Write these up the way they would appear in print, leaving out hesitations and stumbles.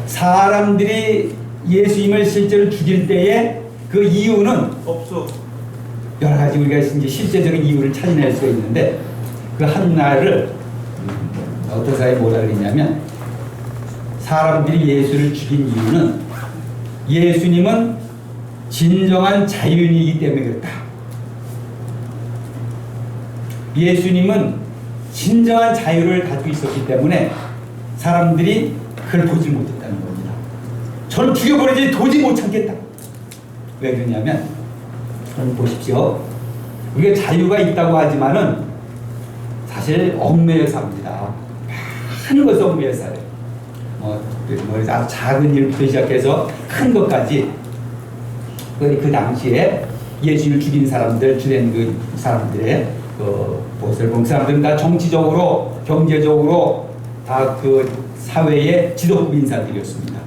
사람들이 예수님을 실제로 죽일 때에 그 이유는 없어. 여러 가지 우리가 이제 실제적인 이유를 찾아낼 수가 있는데 그 하나를 어떤 사람이 뭐라 그랬냐면 사람들이 예수를 죽인 이유는 예수님은 진정한 자유인이기 때문에 그렇다. 예수님은 진정한 자유를 가지고 있었기 때문에 사람들이 그걸 보지 못했다는 겁니다. 저를 죽여버리지 도저히 못 참겠다. 왜 그러냐면 여러분 보십시오. 우리가 자유가 있다고 하지만은 사실 얽매여 삽니다. 많은 것을 얽매여 살아요. 아주 작은 일부터 시작해서 큰 것까지 그 당시에 예수를 죽인 사람들, 주된 그 사람들의 무엇을 본 사람들은 다 정치적으로, 경제적으로 다 그 사회의 지도급 인사들이었습니다.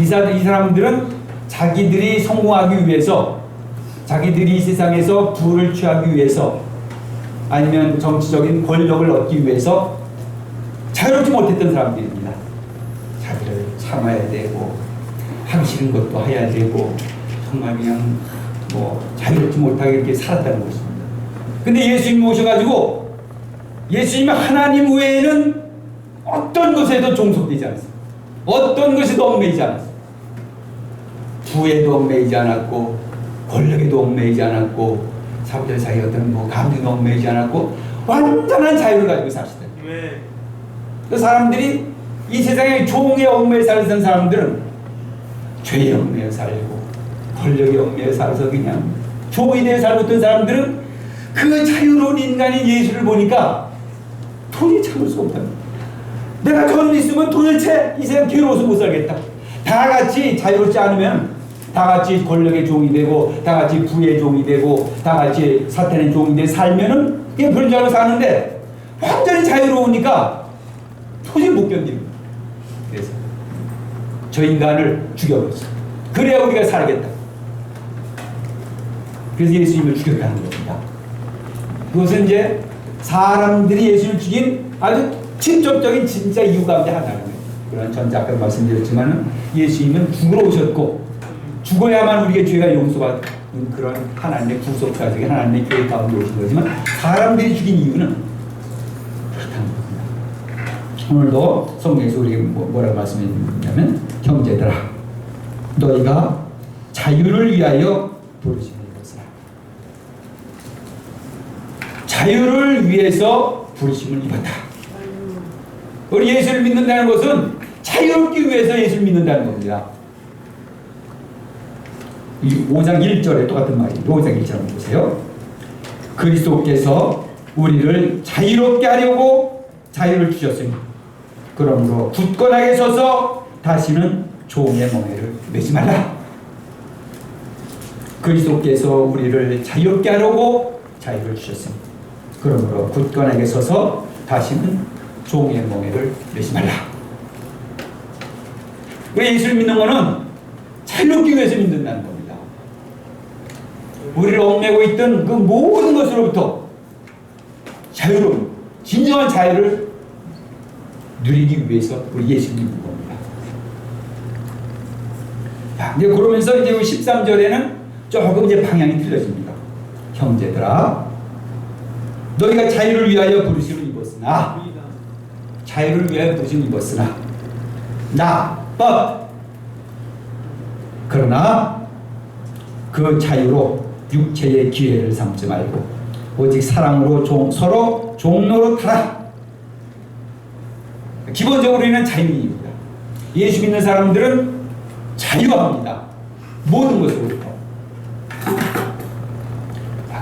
이 사람들은 자기들이 성공하기 위해서, 자기들이 이 세상에서 부를 취하기 위해서, 아니면 정치적인 권력을 얻기 위해서 자유롭지 못했던 사람들입니다. 자기를 참아야 되고, 하기 싫은 것도 해야 되고, 정말 그냥 자유롭지 못하게 이렇게 살았다는 것입니다. 근데 예수님이 오셔가지고, 예수님은 하나님 외에는 어떤 것에도 종속되지 않았어요. 어떤 것에도 얽매이지 않았어요. 부에도 얽매이지 않았고, 권력에도 얽매이지 않았고, 사람들 사이에 어떤 감정도 얽매이지 않았고, 완전한 자유를 가지고 사시다. 그 사람들이 이 세상에 종에 얽매여 살던 사람들은 죄에 얽매여 살고, 권력에 얽매여 살아서 그냥 종이 되어 살고 있던 사람들은 그 자유로운 인간인 예수를 보니까 도저히 참을 수 없다. 내가 돈 있으면 도대체 이 세상 괴로워서 못 살겠다. 다 같이 자유롭지 않으면 다 같이 권력의 종이 되고, 다 같이 부의 종이 되고, 다 같이 사탄의 종이 되고 살면은 그냥 그런 줄 알고 사는데 완전히 자유로우니까 도저히 못 견딥니다. 그래서 저 인간을 죽여버렸어요. 그래야 우리가 살겠다. 그래서 예수님을 죽였다는 겁니다. 그것은 이제 사람들이 예수를 죽인 아주 직접적인 진짜 이유 가운데 하나는 그런 전 아까 말씀드렸지만은 예수님은 죽으러 오셨고 죽어야만 우리의 죄가 용서받는 그런 하나님의 구속사적인 하나님의 교회 가운데 오신 거지만 사람들이 죽인 이유는 그렇다는 겁니다. 오늘도 성경에서 우리에게 뭐라고 말씀했냐면 형제들아 너희가 자유를 위하여 부르신 것이라. 자유를 위해서 부르심을 입었다. 우리 예수를 믿는다는 것은 자유롭기 위해서 예수를 믿는다는 겁니다. 이 5장 1절에 똑같은 말이에요. 5장 1절 한번 보세요. 그리스도께서 우리를 자유롭게 하려고 자유를 주셨으니 그러므로 굳건하게 서서 다시는 종의 멍에를 매지 말라. 그리스도께서 우리를 자유롭게 하려고 자유를 주셨으니 그러므로 굳건하게 서서 다시는 종의 멍에를 매지 말라. 우리 예수를 믿는 것은 자유롭기 위해서 믿는다는 겁니다. 우리를 얽매고 있던 그 모든 것으로부터 자유로운 진정한 자유를 누리기 위해서 우리 예수를 믿는 겁니다. 자, 이제 그러면서 이제 13절에는 조금 이제 방향이 틀려집니다. 형제들아, 너희가 자유를 위하여 부르심을 입었으나, 자유를 위하여 부르심을 입었으나, but 그러나 그 자유로 육체의 기회를 삼지 말고 오직 사랑으로 서로 종로로 타라. 기본적으로 우리는 자유인입니다. 예수 믿는 사람들은 자유합니다. 모든 것으로부터.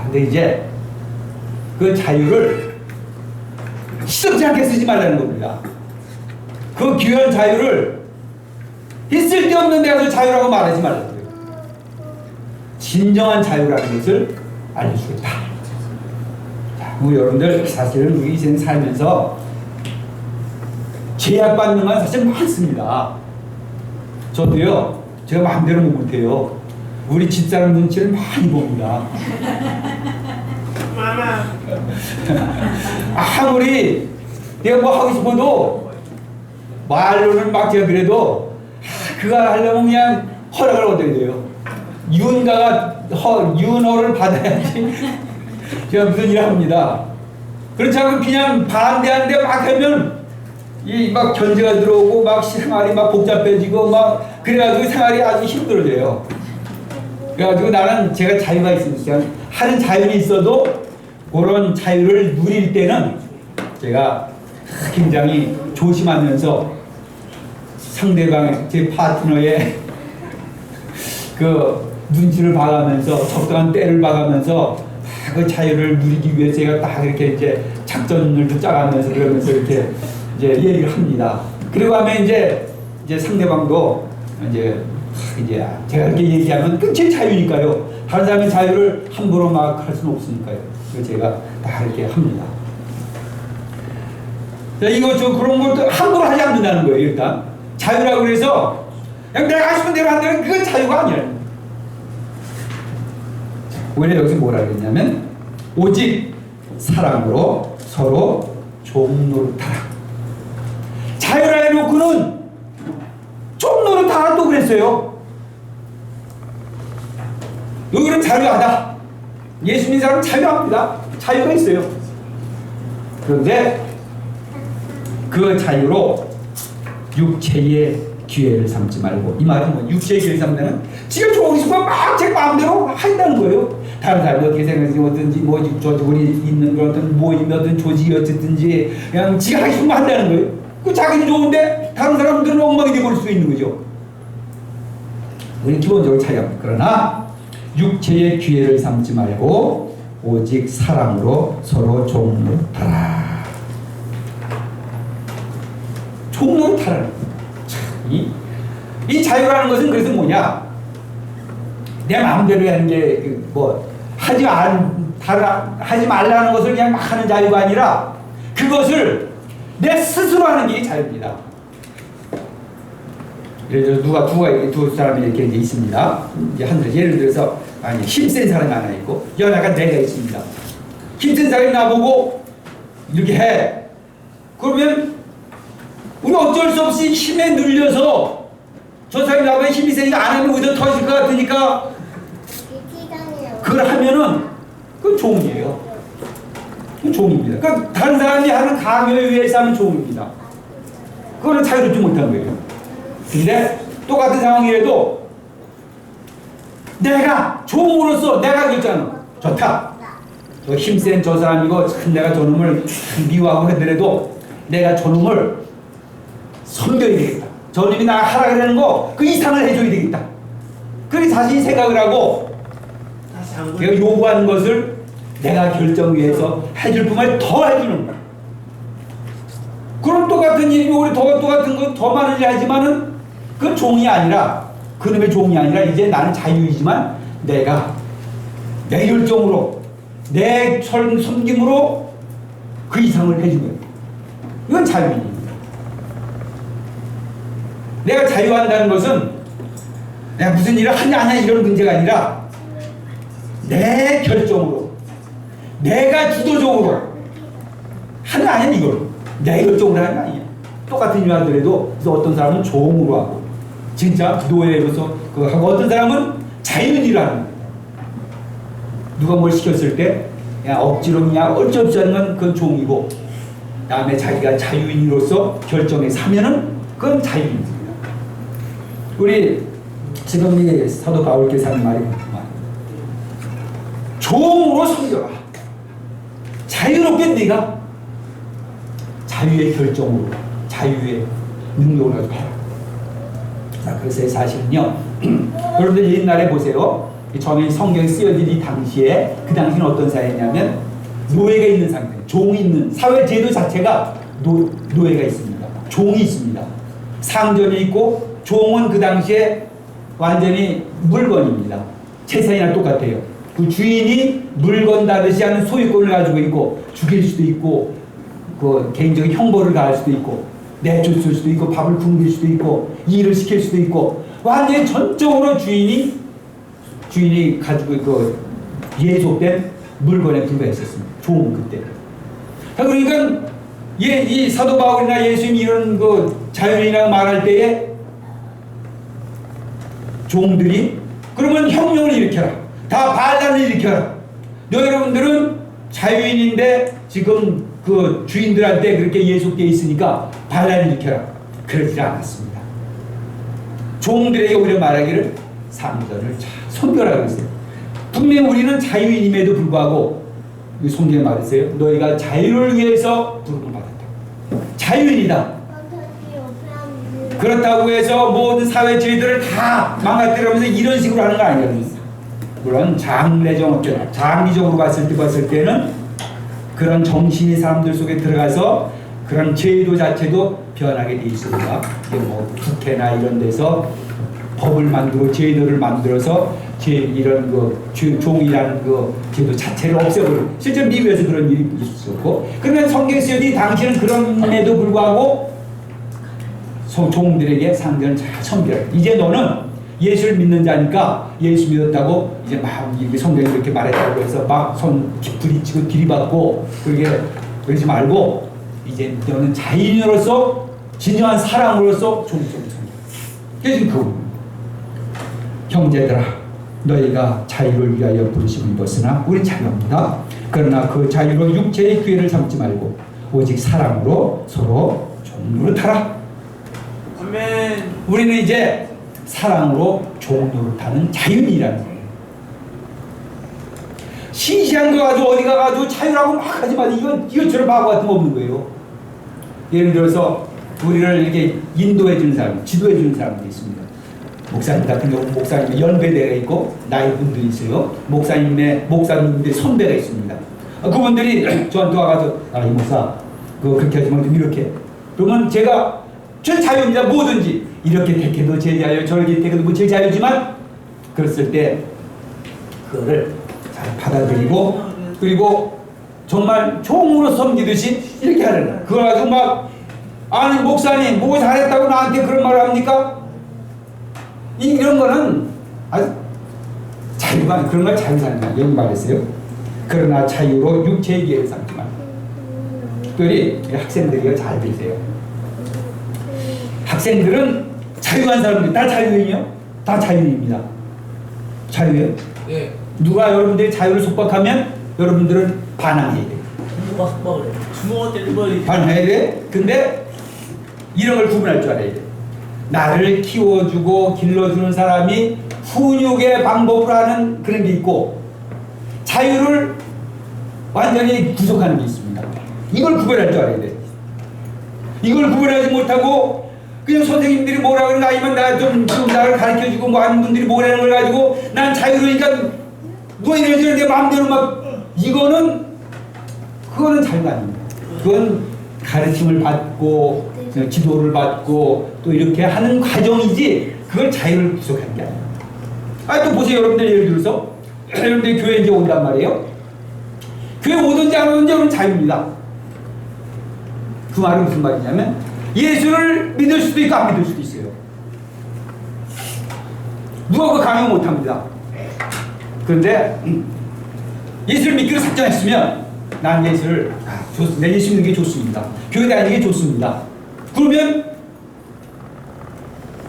근데 이제 그 자유를 시덥지 않게 쓰지 말라는 겁니다. 그 귀한 자유를 있을 데 없는 데 가서 자유라고 말하지 말라는 거예요. 진정한 자유라는 것을 알려주겠다. 자, 우리 여러분들 사실은 우리 인생 살면서 제약받는 건 사실 많습니다. 저도요, 제가 마음대로 못해요. 우리 집사람 눈치를 많이 봅니다. 아무리 내가 뭐 하고 싶어도 말로는 막 제가 그래도 그거 하려면 그냥 허락을 얻어야 돼요. 윤호를 받아야지 제가 무슨 일을 합니다. 그렇지 않고 그냥 반대하는데 막 하면 이 막 견제가 들어오고 막 생활이 막 복잡해지고 막 그래가지고 생활이 아주 힘들어져요. 그래가지고 나는 제가 자유가 있으니까 하는 자유는 있어도 그런 자유를 누릴 때는 제가 굉장히 조심하면서 상대방의 제 파트너의 그 눈치를 봐가면서 적당한 때를 봐가면서 그 자유를 누리기 위해 제가 딱 이렇게 이제 작전을 짜가면서 그러면서 이렇게 이제 얘기를 합니다. 그리고 하면 이제 상대방도 이제 제가 이렇게 얘기하면 그 제 자유니까요. 다른 사람의 자유를 함부로 막 할 수는 없으니까요. 그래서 제가 다 이렇게 합니다. 이거 그런 것도 함부로 하지 않는다는 거예요. 일단 자유라고 그래서 그냥 내가 하시면 대로 한다는 그건 자유가 아니에요. 왜 여기서 뭐라 그랬냐면 오직 사랑으로 서로 종 노릇하라. 자유라 해놓고는 종 노릇하라 또 그랬어요. 여기는 자유하다. 예수 믿는 사람은 자유합니다. 자유가 있어요. 그런데 그 자유로 육체의 기회를 삼지 말고, 이 말은 뭐 육체의 기회를 삼는 지가 좋은 순간 막 제 마음대로 한다는 거예요. 다른 사람이 어떻게 생각하는지 어떤지 뭐 우리 있는 그런 어떤 모임이든 조직이 어쨌든지 그냥 지가 하기 싫으면 한다는 거예요. 그 자기는 좋은데 다른 사람들은 엉망이 되어버릴 수 있는 거죠. 우리는 기본적으로 차이합니다. 그러나 육체의 기회를 삼지 말고 오직 사랑으로 서로 종노릇하라. 종노릇하라. 이 자유라는 것은 그래서 뭐냐? 내 마음대로 하는 게 뭐 하지 말라는 것을 그냥 막 하는 자유가 아니라 그것을 내 스스로 하는 게 자유입니다. 예를 들어 두 사람이 이렇게 이제 있습니다. 이제 예를 들어서 힘센 사람이 하나 있고 연약한 내가 있습니다. 힘센 사람이 나보고 이렇게 해. 그러면 우리 어쩔 수 없이 힘에 눌려서 저 사람이 나보다 힘이 세니까 안 하면 의도 터질 것 같으니까 그걸 하면은 그건 종이에요. 그건 종입니다. 그러니까 다른 사람이 하는 강요에 의해서 하는 종입니다. 그거는 자유롭지 못한 거예요. 근데 똑같은 상황이라도 내가 종으로서 내가 결정 좋다. 저 힘센 저 사람이고 참 내가 저놈을 미워하고 하더라도 내가 저놈을 섬겨야 되겠다. 저놈이 나 하라 그러는 거 그 이상을 해줘야 되겠다. 그렇게 자신이 생각을 하고 내가 요구하는 것을 내가 결정해서 해줄 뿐만 더 해주는 거야. 그럼 똑같은 일이 우리 똑같은 거 더 많은 일 하지만은 그건 종이 아니라 그놈의 종이 아니라 이제 나는 자유이지만 내가 내 결정으로 내 섬김으로 그 이상을 해준 거야. 이건 자유입니다. 내가 자유한다는 것은 내가 무슨 일을 하냐 안 하냐 이런 문제가 아니라 내 결정으로 내가 주도적으로 하는 아니야. 이걸 내 결정으로 하는 거 아니야. 똑같은 일을 하더라도 어떤 사람은 종으로 하고 진짜 노예로서 그거 하고 어떤 사람은 자유는 일을 하는 거야. 누가 뭘 시켰을 때 그냥 억지로 그냥 어쩔 수 없이 하는 건 그건 종이고 다음에 자기가 자유인으로서 결정해서 하면은 그건 자유입니다. 우리 지금 이 사도 바울께서 하는 말이 종으로 섬겨라. 자유롭게 네가 자유의 결정으로 자유의 능력을 가지고 해라. 자, 그래서 사실은요 여러분들 옛날에 보세요. 전에 성경이 쓰여진 이 당시에 그 당시는 어떤 사회냐면 노예가 있는 상태, 종이 있는 사회 제도 자체가 노예가 있습니다. 종이 있습니다. 상전이 있고 종은 그 당시에 완전히 물건입니다. 재산이랑 똑같아요. 그 주인이 물건 다르지 않은 소유권을 가지고 있고 죽일 수도 있고 그 개인적인 형벌을 가할 수도 있고 내쫓을 수도 있고 밥을 굶길 수도 있고 일을 시킬 수도 있고 완전히 전적으로 주인이 가지고 그 예속된 물건에 불과했었습니다. 종은 그때. 그러니까 이 사도 바울이나 예수님 이런 그 자유인이라고 말할 때에 종들이 그러면 혁명을 일으켜라. 다 반란을 일으켜라. 너 여러분들은 자유인인데 지금 그 주인들한테 그렇게 예속되어 있으니까 반란을 일으켜라. 그러지 않았습니다. 종들에게 오히려 말하기를 상전을 잘 섬겨라 그랬어요. 분명히 우리는 자유인임에도 불구하고 성경에 말했어요. 너희가 자유를 위해서 부름을 받았다. 자유인이다. 그렇다고 해서 모든 사회 죄들을 다 망가뜨리면서 이런 식으로 하는 거 아니거든요. 물론 장기적으로 봤을 때는 그런 정신이 사람들 속에 들어가서 그런 제도 자체도 변하게 돼 있습니다. 뭐 국회나 이런 데서 법을 만들고 제도를 만들어서 이런 종이라는 그 제도 자체를 없애버리고 실제 미국에서 그런 일이 있었고 그러면 성경 쓰여진 당시는 그럼에도 불구하고 종들에게 상전을 잘 섬겨라. 이제 너는 예수를 믿는 자니까 예수 믿었다고 이제 막 성경이 이렇게 말했다고 해서 막 손 부딪히고 들이받고 그러지 말고 이제 너는 자인으로서 진정한 사랑으로서 종들을 섬겨. 그게 지금 그 형제들아 너희가 자유를 위하여 부르심을 입었으나 우린 자유합니다. 그러나 그 자유로 육체의 기회를 삼지 말고 오직 사랑으로 서로 종노릇하라. 아멘. 우리는 이제 사랑으로 종노릇하는 자유인이라는 거예요. 시시한 거 가지고 어디 가가지고 자유라고 막 하지 마세요. 이것처럼 바보 같은 거 없는 거예요. 예를 들어서 우리를 이렇게 인도해 주는 사람, 지도해 주는 사람들이 있습니다. 목사님 같은 경우 목사님의 연배대가 있고 나이 분들이 있어요. 목사님들의 선배가 있습니다. 그분들이 저한테 와가지고 이 목사 그렇게 하지 말고 이렇게 그러면 제가 제 자유입니다. 뭐든지 이렇게 택해도 제 자유 저렇게 택해도 제 자유지만 그랬을 때 그거를 잘 받아들이고 그리고 정말 종으로 섬기듯이 이렇게 하는 거예요. 그걸 가지고 막 아니 목사님 뭐 잘했다고 나한테 그런 말을 합니까? 이런 거는 아주 자유가 그런 걸 자유사는 거예요. 여기 말했어요. 그러나 자유로 육체의 기회를 삼지 말고. 특별히 학생들이 잘 되세요. 학생들은 자유한 사람들 다 자유인이요? 다 자유인입니다. 자유예요? 네. 누가 여러분들이 자유를 속박하면 여러분들은 반항해야 돼요. 주먹 때리고 반항해야 돼. 근데 이런 걸 구분할 줄 알아야 돼. 나를 키워주고 길러주는 사람이 훈육의 방법을 하는 그런 게 있고 자유를 완전히 구속하는 게 있습니다. 이걸 구별할 줄 알아야 돼. 이걸 구별하지 못하고 그냥 선생님들이 뭐라 그러는가 아니면 나를 가르쳐주고 뭐 하는 분들이 뭐라는 걸 가지고 난 자유로니까 뭐 이러저러 내 마음대로 막 그거는 자유가 아닙니다. 그건 가르침을 받고 지도를 받고 또 이렇게 하는 과정이지 그걸 자유를 구속하는 게 아니에요. 또 보세요. 여러분들 예를 들어서 여러분들이 교회에 이제 온단 말이에요. 교회 오든지 안 오든지 여러분 자유입니다. 그 말은 무슨 말이냐면 예수를 믿을 수도 있고 안 믿을 수도 있어요. 누가 그 강요 못합니다. 그런데 예수를 믿기로 작정했으면 난 예수를 내 예수 믿는 게 좋습니다. 교회 다니는 게 좋습니다. 그러면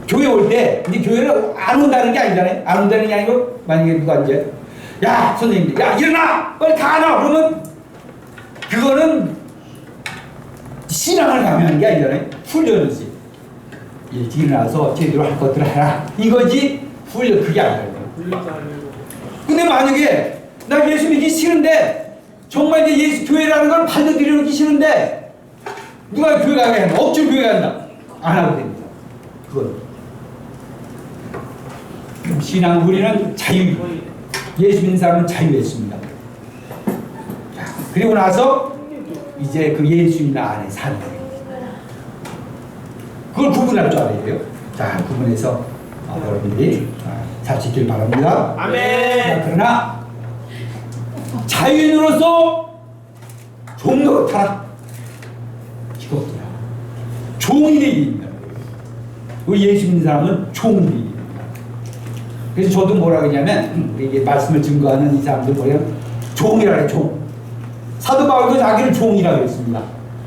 교회 올 때 이제 교회를 안 온다는 게 아니잖아요. 안 온다는 게 아니고 만약에 누가 이제 야 선생님 야 일어나 빨리 가나 그러면 그거는 신앙을 강요하는 게 아니잖아요. 훈련이지. 일찍 일어나서 제대로 할 것들을 해라 이거지 훈련 그게 아니에요. 근데 만약에 나 예수 믿기 싫은데 정말 이제 예수 교회라는 걸 받아들이기 싫은데 누가 교회 가게 한다. 억지로 교회 간다. 안 하고 됩니다. 그건 신앙 우리는 자유. 예수 믿는 사람은 자유했습니다. 그리고 나서 이제 그 예수님 안에 사는 거예요. 그걸 구분할 줄 알아야 돼요. 자, 구분해서 여러분들이 잘 지킬 바랍니다. 아멘. 자, 그러나 자유인으로서 종노릇하라. 이겁니다. 종이 되기입니다. 우리 예수 믿는 사람은 종이 되기입니다. 그래서 저도 뭐라 그러냐면 이게 말씀을 증거하는 이 사람들 뭐냐면 종이라 그래요. 종. 사도 바울도 자기를 종이라고 했습니다.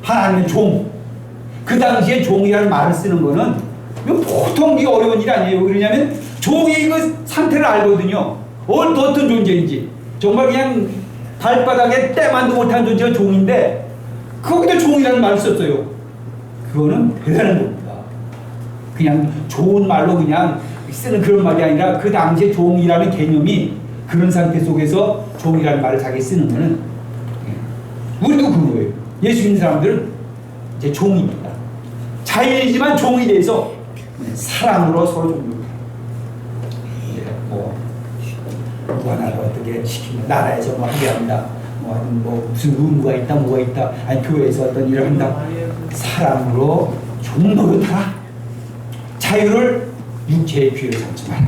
하나님의 종. 그 당시에 종이라는 말을 쓰는 거는 이거 보통 이게 어려운 일이 아니에요. 왜냐하면 종이 그 상태를 알거든요. 어떤 존재인지. 정말 그냥 발바닥에 때만도 못한 존재가 종인데 거기다 종이라는 말을 썼어요. 그거는 대단한 겁니다. 그냥 좋은 말로 그냥 쓰는 그런 말이 아니라 그 당시에 종이라는 개념이 그런 상태 속에서 종이라는 말을 자기 쓰는 거는 우리도 그거예요. 예수 믿는 사람들은 이제 종입니다. 자유이지만 종이 돼서 사랑으로 서로 존중해요. 뭐 누구 하나를 어떻게 시키면 나라에서 뭐 하게 한다. 뭐 무슨 의무가 있다, 뭐가 있다. 아니 교회에서 어떤 일을 한다. 사랑으로 좀 노릇하라. 자유를 육체의 귀를 삼지 마라.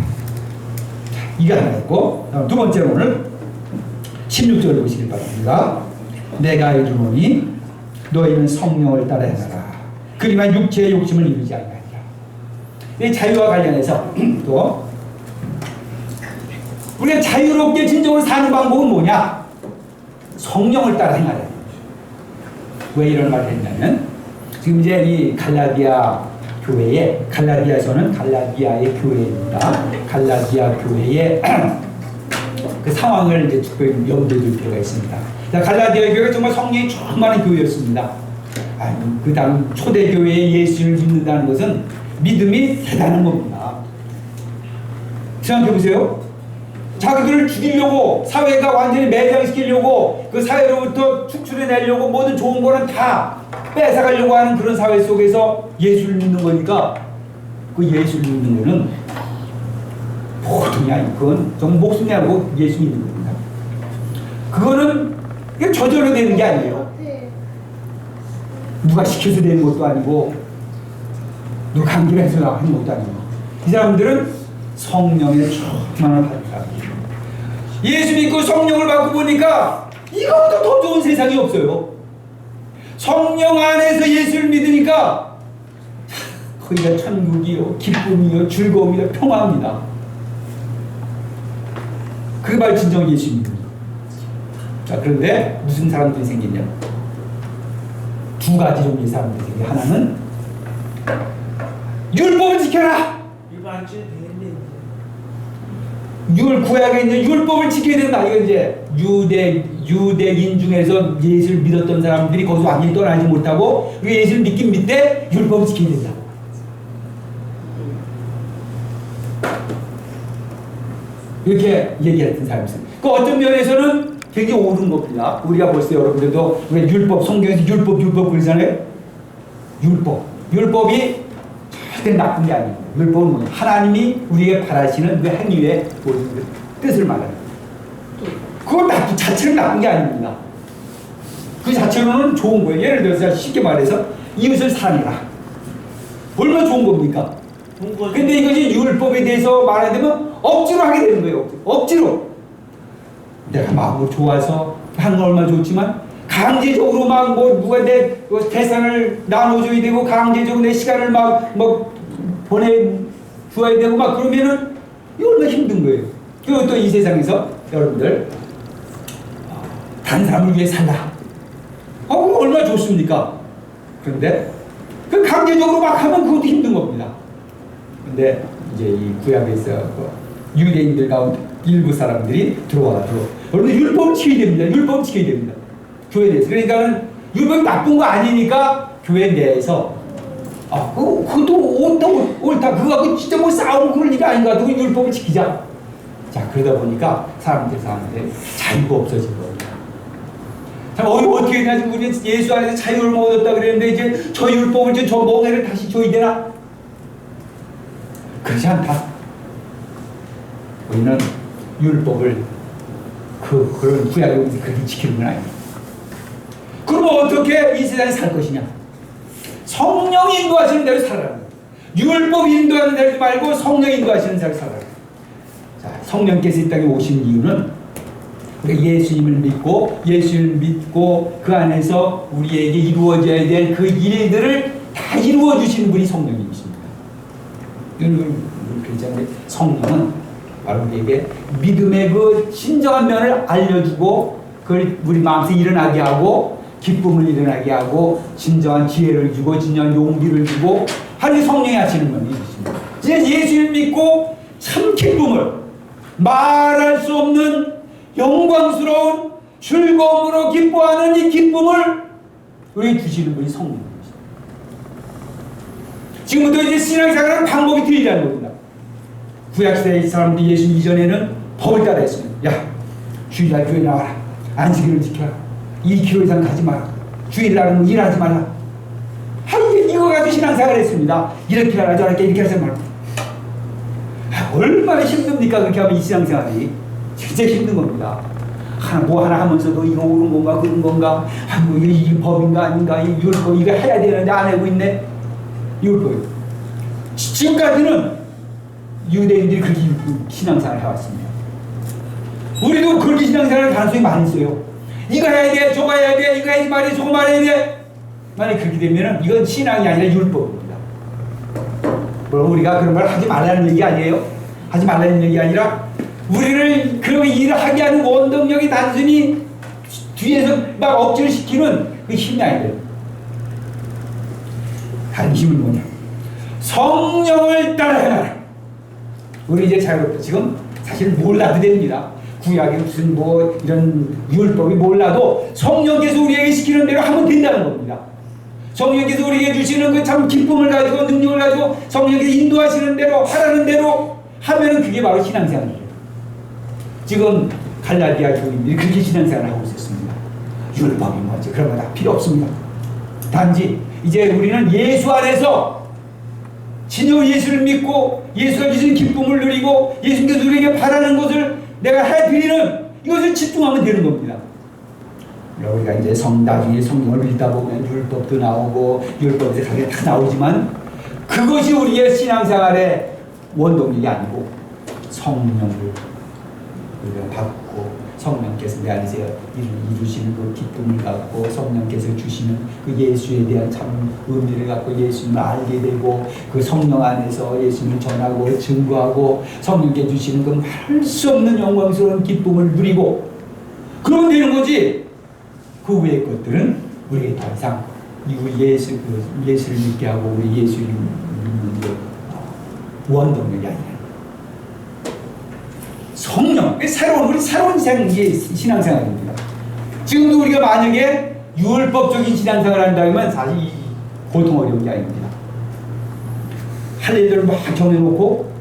이게 하나였고, 두 번째로는 16절을 보시길 바랍니다. 내가 이르노니 너희는 성령을 따라 행하라. 그리만 육체의 욕심을 이루지 아니하리라. 이 자유와 관련해서 또 우리가 자유롭게 진정으로 사는 방법은 뭐냐? 성령을 따라 행하라. 왜 이런 말을 했냐면 지금 이제 이 갈라디아 교회에, 갈라디아서는 갈라디아의 교회입니다. 갈라디아 교회의 그 상황을 이제 특별히 염두에 둘 필요가 있습니다. 갈라디아 교회가 정말 성령이 충만한 교회였습니다. 그 다음 초대교회에 예수를 믿는다는 것은 믿음이 대단한 겁니다. 생각해보세요. 자기들을 죽이려고, 사회가 완전히 매장시키려고, 그 사회로부터 축출해내려고 모든 좋은 거는 다 뺏어가려고 하는 그런 사회 속에서 예수를 믿는 거니까 그 예수를 믿는 거는 보통이 아니고 그건 정말 목숨이 아니고 예수 믿는 겁니다. 그거는 저절로 되는 게 아니에요. 누가 시켜서 되는 것도 아니고 누가 강제로 해서 하는 것도 아니고 이 사람들은 성령의 충만을 받은 사람이에요. 예수 믿고 성령을 받고 보니까 이거보다 더 좋은 세상이 없어요. 성령 안에서 예수를 믿으니까 거기가 천국이요, 기쁨이요, 즐거움이요, 평화입니다. 그게 바로 진정 예수 믿습니다. 자, 그런데 무슨 사람들이 생기냐? 두 가지 종류의 사람들이 생겨. 하나는 율법을 지켜라. 구약에 있는 율법을 지켜야 된다. 이거 이제 유대인 중에서 예수를 믿었던 사람들이 거기서 완전히 떠나지 못하고 예수를 믿긴 믿되 율법을 지켜야 된다. 이렇게 얘기했던 사람이 있어요. 그 어떤 면에서는 되게 옳은 겁니다. 우리가 벌써 여러분들도 왜 율법, 성경에서 율법 그러잖아요. 율법이 절대 나쁜 게 아니에요. 율법은 뭐냐? 하나님이 우리에게 바라시는 그 행위의 뜻을 말하는 거예요. 그건 자체는 나쁜 게 아닙니다. 그 자체로는 좋은 거예요. 예를 들어서 쉽게 말해서 이웃을 사랑해라. 얼마나 좋은 겁니까? 근데 이것이 율법에 대해서 말하면 억지로 하게 되는 거예요. 억지로. 내가 마음으로 좋아서 하는 건 얼마나 좋지만 강제적으로 막 누가 내 재산을 나눠줘야 되고 강제적으로 내 시간을 막 보내줘야 되고 막 그러면은 이거 얼마나 힘든 거예요. 그리고 또 이 세상에서 여러분들 다른 사람을 위해 살라. 그럼 얼마나 좋습니까? 그런데 그 강제적으로 막 하면 그것도 힘든 겁니다. 근데 이제 이 구약에서 유대인들 가운데 일부 사람들이 들어와가지고 여러분들 율법을 지켜야 됩니다. 율법을 지켜야 됩니다. 교회 내에서. 그러니까는 율법이 나쁜 거 아니니까 교회 내에서 그것도 옳다. 그거하고 진짜 뭐 싸우고 그럴 일이 아닌 것 같아서 율법을 지키자. 자, 그러다 보니까 사람들이 자유가 없어진 겁니다. 참, 어떻게 되나, 지금 우리는 예수 안에서 자유를 얻었다 그랬는데, 이제 저 율법을, 저 멍에를 다시 줘야 되나? 그렇지 않다. 우리는 율법을, 그런 구약에 그렇게 지키는 건 아닙니다. 그러면 어떻게 이 세상에 살 것이냐? 성령이 인도하시는 대로 살아라. 율법이 인도하는 대로 말고 성령이 인도하시는 대로 살아라. 자, 성령께서 이 땅에 오신 이유는 예수님을 믿고 그 안에서 우리에게 이루어져야 될 그 일들을 다 이루어 주시는 분이 성령님이십니다. 그렇잖아요. 성령은 바로 우리에게 믿음의 그 진정한 면을 알려주고 그걸 우리 마음속에 일어나게 하고 기쁨을 일어나게 하고 진정한 지혜를 주고 진정한 용기를 주고 하는 성령이 하시는 겁니다. 이제 예수를 믿고 참 기쁨을 말할 수 없는 영광스러운 즐거움으로 기뻐하는 이 기쁨을 우리에게 주시는 분이 성령입니다. 지금부터 이제 신앙생활은 방법이 틀리다는 겁니다. 구약시대의 사람들이 예수 이전에는 법을 따라 했습니다. 야, 주일날 교회 나와라. 안식일을 지켜라. 2km 이상 가지 마라. 주일날은 일하지 마라. 이거 가지고 신앙생활을 했습니다. 이렇게 하라 저렇게 이렇게 하지 말고. 얼마나 힘듭니까? 그렇게 하면 이 신앙생활이 진짜 힘든 겁니다. 하나 하면서도 이거 옳은 건가 그런 건가, 뭐 이 법인가 아닌가, 이 율법 이거 해야 되는데 안 하고 있네. 율법. 지금까지는 유대인들이 그렇게 신앙생활을 해왔습니다. 우리도 그렇게 신앙생활을 가능성이 많이 있어요. 이거 해야 돼, 저거 해야 돼, 이거 하지 말아야 돼, 저거 말해야 돼. 만약 그렇게 되면은 이건 신앙이 아니라 율법입니다. 물론 우리가 그런 걸 하지 말라는 얘기 아니에요. 하지 말라는 얘기 아니라 우리를 그런 일을 하게 하는 원동력이 단순히 뒤에서 막 억지를 시키는 그 힘이 아니에요. 다른 힘은 뭐냐? 성령을 따라해라. 우리 이제 자유롭다. 지금 사실 몰라도 됩니다. 구약에 무슨 뭐 이런 율법이 몰라도 성령께서 우리에게 시키는 대로 하면 된다는 겁니다. 성령께서 우리에게 주시는 그 참 기쁨을 가지고 능력을 가지고 성령께서 인도하시는 대로 하라는 대로 하면은 그게 바로 신앙생활이에요. 지금 갈라디아 교인들이 그렇게 신앙생활을 하고 있었습니다. 율법이 뭐지? 그런 거 다 필요 없습니다. 단지 이제 우리는 예수 안에서 진정 예수를 믿고 예수가 주신 기쁨을 누리고 예수께서 우리에게 바라는 것을 내가 해드리는 이것을 집중하면 되는 겁니다. 우리가 이제 나중에 성경을 읽다 보면 율법도 나오고 율법에서 가게 다 나오지만 그것이 우리의 신앙생활의 원동력이 아니고 성령을 우리가 받고 성령께서 내 안에서 이루시는 그 기쁨을 갖고 성령께서 주시는 그 예수에 대한 참 의미를 갖고 예수님을 알게 되고 그 성령 안에서 예수님을 전하고 증거하고 성령께 주시는 그 말할 수 없는 영광스러운 기쁨을 누리고 그러면 되는 거지. 그 외의 것들은 우리에게 더 이상 우리 예수를 믿게 하고 우리 예수를 믿는 게 원동력이 아니라 성령, 우리 새로운 신앙생활입니다. 지금도 우리가 만약에 율법적인 신앙생활을 한다면 사실 고통 어려운 게 아닙니다. 할 일들을 막 정해놓고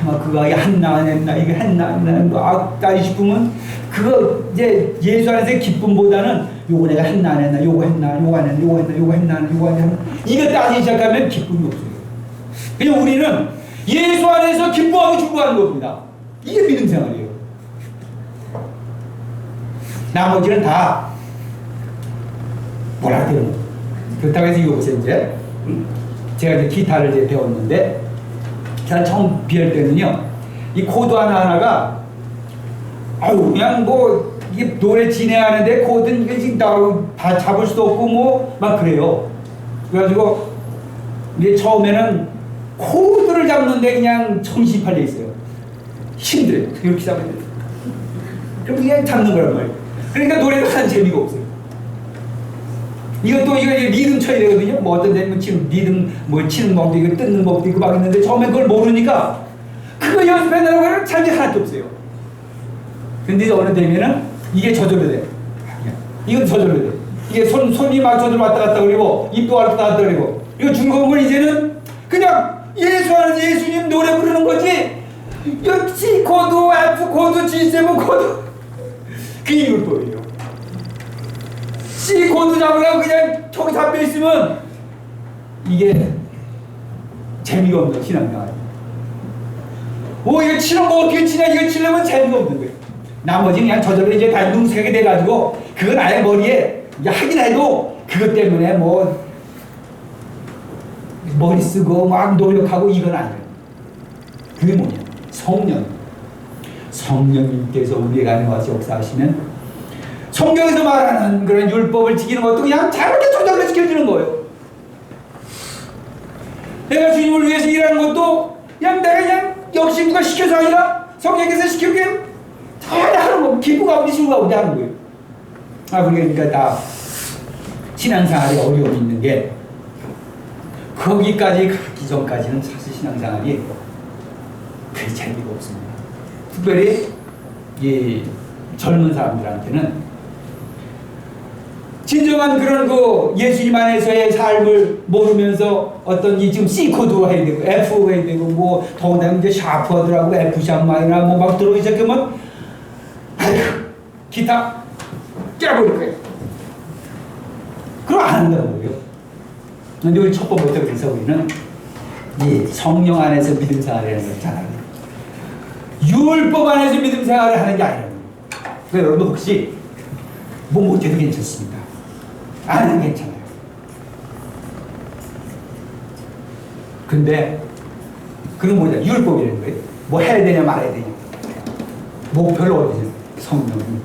막 그거 했나 안 했나 이게 했나 안 했나 아까 싶으면 그거 이제 예수 안에서의 기쁨보다는 요거 내가 했나 안 했나 요거 했나 요거 안 했나 요거 했나 요거 했나 요거 안 했나 이거 따지기 시작하면 기쁨이 없어요. 그냥 우리는 예수 안에서 기뻐하고 축복하는 겁니다. 이게 믿음 생활이에요. 나머지는 다 뭐라 해야 되나? 그렇다고 해서 이거 보세요. 이제 제가 이제 기타를 이제 배웠는데 기타 처음 배울 때는요 이 코드 하나하나가 그냥 뭐 이게 노래 진행하는데 코드는 이게 지금 다 잡을 수도 없고 뭐 막 그래요. 그래가지고 이제 처음에는 코드를 잡는데 그냥 정신이 팔려 있어요. 힘들어요. 이렇게 잡아야 돼요. 그럼 그냥 잡는 거란 말이에요. 그러니까 노래가 한 재미가 없어요. 이것도 이거 리듬 쳐야 되거든요. 뭐 어떤 데는 치는 리듬 뭐 치는 법도 이거 뜯는 법도 있고 막 있는데 처음에 그걸 모르니까 그거 연습한다는 거는 참이 하나도 없어요. 근데 어느 되면은 이게 저절로 돼. 이건 저절로 돼. 이게 손이 막 저절로 왔다 갔다 그리고 입도 왔다 갔다 그리고 이거 중요한 건 이제는 그냥 예수 안에서 예수님 노래 부르는 거지. C 코드, F 코드, G7 코드 그게 율법이에요. C 코드 잡으려고 그냥 저기 잡혀 있으면 이게 재미가 없는 신앙생활. 이거 치는 거 어떻게 치냐 이거 치려면 재미가 없는 거예요. 나머지 그냥 저절로 이제 다 뭉세게 돼가지고 그건 아예 머리에 하긴 해도 그것 때문에 뭐 머리 쓰고 막 노력하고 이건 아니에요. 그게 뭐냐? 성령님께서 우리 안에 와서 역사하시면 성경에서 말하는 그런 율법을 지키는 것도 그냥 자유롭게 조절로 지켜주는 거예요. 내가 주님을 위해서 일하는 것도 그냥 내가 그냥 역시 누가 시켜서 아니라 성령께서 시키게 다 하는 거 기쁘고 우리 신부가 우리 하는 거예요. 그러니까 다 신앙생활에 어려움이 있는 게 거기까지 가기 전까지는 사실 신앙생활이 그 재미가 없습니다. 특별히 이 젊은 사람들한테는 진정한 그런 그 예수님 안에서의 삶을 모르면서 어떤 이 지금 C 코드 해야 되고 F 해야 되고 뭐 더군다나 이제 샤프 하더라고 F 샵 마이너 뭐 막 들어오기 시작하면 아휴 기타 깨버릴 거예요. 그럼 안 한다는 거예요. 근데 우리 첫 번부터 그래서 우리는 이 성령 안에서 믿음 생활이라는 걸 잘 알아요. 율법 안에서 믿음 생활을 하는 게 아니라는 거예요. 그래서 여러분 혹시 뭐 못해도 괜찮습니다. 안 해도 괜찮아요. 근데 그건 뭐냐? 율법이라는 거예요. 뭐 해야 되냐 말아야 되냐. 목표를 어디냐? 성령이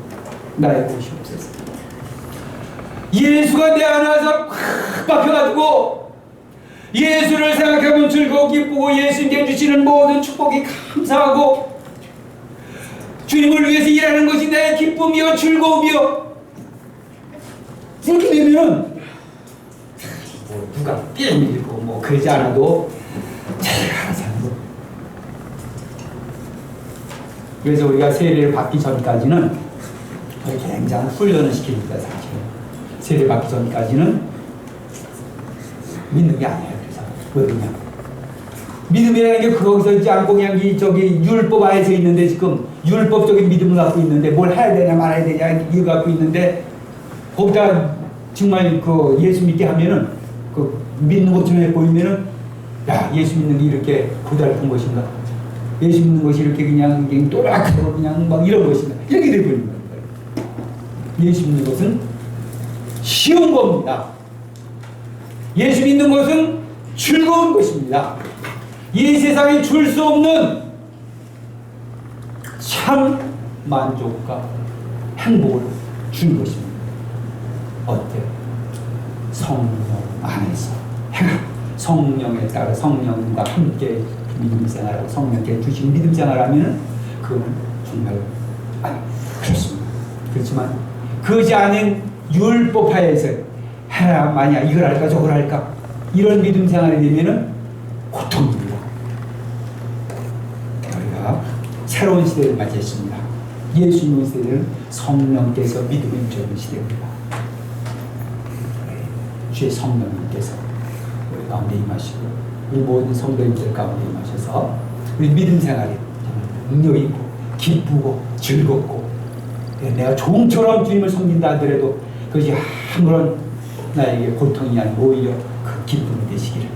나의 곳이 없어서. 예수가 내 안에 와서 확 박혀가지고 예수를 생각하면 즐거워 기쁘고 예수님께 주시는 모든 축복이 감사하고 주님을 위해서 일하는 것이 내 기쁨이요 즐거움이요. 이렇게 되면은 뭐 누가 삐밀고 뭐 그러지 않아도 자기가 알아서 하는 거. 그래서 우리가 세례를 받기 전까지는 굉장한 훈련을 시킵니다. 사실 세례 받기 전까지는 믿는 게 아니에요. 그래서 왜 그러냐? 믿음이라는 게 거기서 있지 않고 그냥 저기 율법 안에서 있는데 지금 율법적인 믿음을 갖고 있는데 뭘 해야 되냐 말아야 되냐 이거 갖고 있는데 거기다 정말 그 예수 믿게 하면은 그 믿는 것처럼 해 보이면은 야 예수 믿는 게 이렇게 고달픈 것인가? 예수 믿는 것이 이렇게 그냥 또락하고 그냥 막 이런 것인가? 이렇게 돼 버리는 거예요. 예수 믿는 것은 쉬운 겁니다. 예수 믿는 것은 즐거운 것입니다. 이 세상에 줄 수 없는 참 만족과 행복을 준 것입니다. 어때? 성령 안에서 행함. 성령에 따라 성령과 함께 믿음 생활하고 성령께 주신 믿음 생활하면 그건 정말 그렇습니다. 그렇지만 그것이 아닌 율법하에서 해라 마냐 이걸 할까 저걸 할까 이런 믿음 생활이 되면은 고통입니다. 우리가 새로운 시대를 맞이했습니다. 예수님의 시대는 성령께서 믿음을 주는 시대입니다. 주의 성령님께서 우리 가운데 임하시고 우리 모든 성도님들 가운데 임하셔서 우리 믿음 생활이 능력 있고 기쁘고 즐겁고 내가 종처럼 주님을 섬긴다 하더라도 그것이 아무런 나에게 고통이 아니고 오히려 그 기쁨이 되시기를